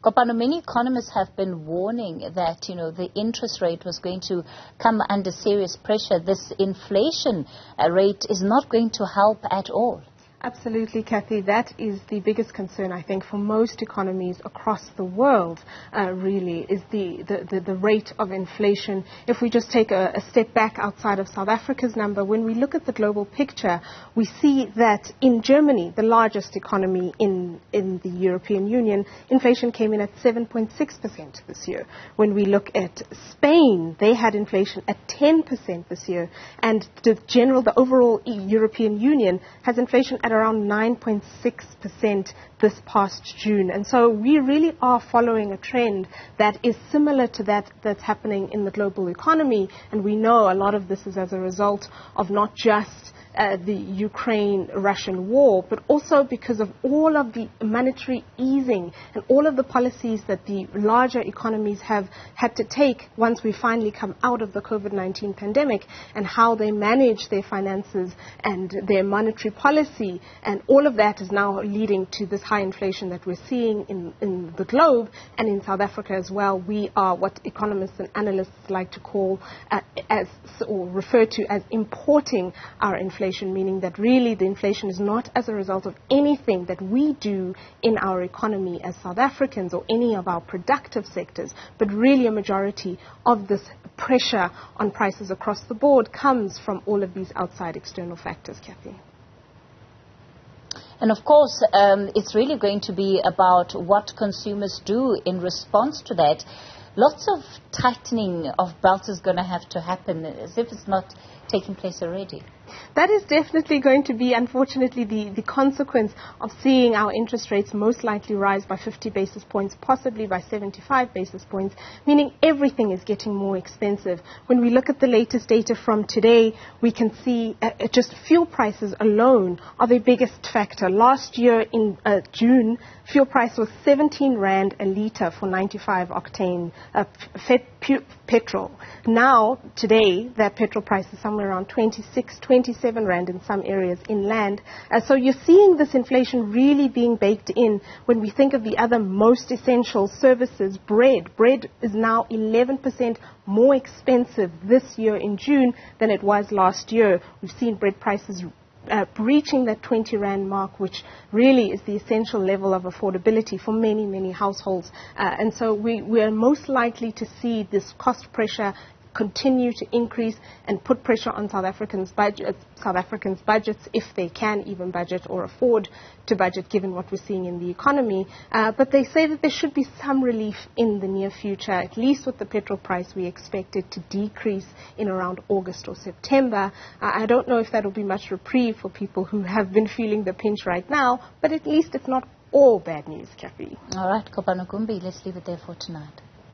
Kopano, many economists have been warning that, you know, the interest rate was going to come under serious pressure. This inflation rate is not going to help at all. Absolutely, Kathy. That is the biggest concern, I think, for most economies across the world, really, is the rate of inflation. If we just take a step back outside of South Africa's number, when we look at the global picture, we see that in Germany, the largest economy in the European Union, inflation came in at 7.6% this year. When we look at Spain, they had inflation at 10% this year. And the overall European Union has inflation at around 9.6% this past June. And so we really are following a trend that is similar to that's happening in the global economy. And we know a lot of this is as a result of not just the Ukraine-Russian war, but also because of all of the monetary easing and all of the policies that the larger economies have had to take once we finally come out of the COVID-19 pandemic, and how they manage their finances and their monetary policy. And all of that is now leading to this high inflation that we're seeing in the globe and in South Africa as well. We are what economists and analysts like to call or refer to as importing our inflation, meaning that really the inflation is not as a result of anything that we do in our economy as South Africans or any of our productive sectors, but really a majority of this pressure on prices across the board comes from all of these outside external factors, Kathy. And of course, it's really going to be about what consumers do in response to that. Lots of tightening of belts is going to have to happen, as if it's not taking place already. That is definitely going to be, unfortunately, the consequence of seeing our interest rates most likely rise by 50 basis points, possibly by 75 basis points, meaning everything is getting more expensive. When we look at the latest data from today, we can see just fuel prices alone are the biggest factor. Last year in June, fuel price was 17 Rand a litre for 95 octane petrol. Now, today, that petrol price is somewhere around 27 Rand in some areas inland. So you're seeing this inflation really being baked in when we think of the other most essential services. Bread. Bread is now 11% more expensive this year in June than it was last year. We've seen bread prices breaching that 20 Rand mark, which really is the essential level of affordability for many, many households. And so we are most likely to see this cost pressure continue to increase and put pressure on South Africans' budgets, if they can even budget or afford to budget, given what we're seeing in the economy. But they say that there should be some relief in the near future, at least with the petrol price. We expect it to decrease in around August or September. I don't know if that will be much reprieve for people who have been feeling the pinch right now, but at least it's not all bad news, Kathy. All right, Kopano Gumbi, let's leave it there for tonight.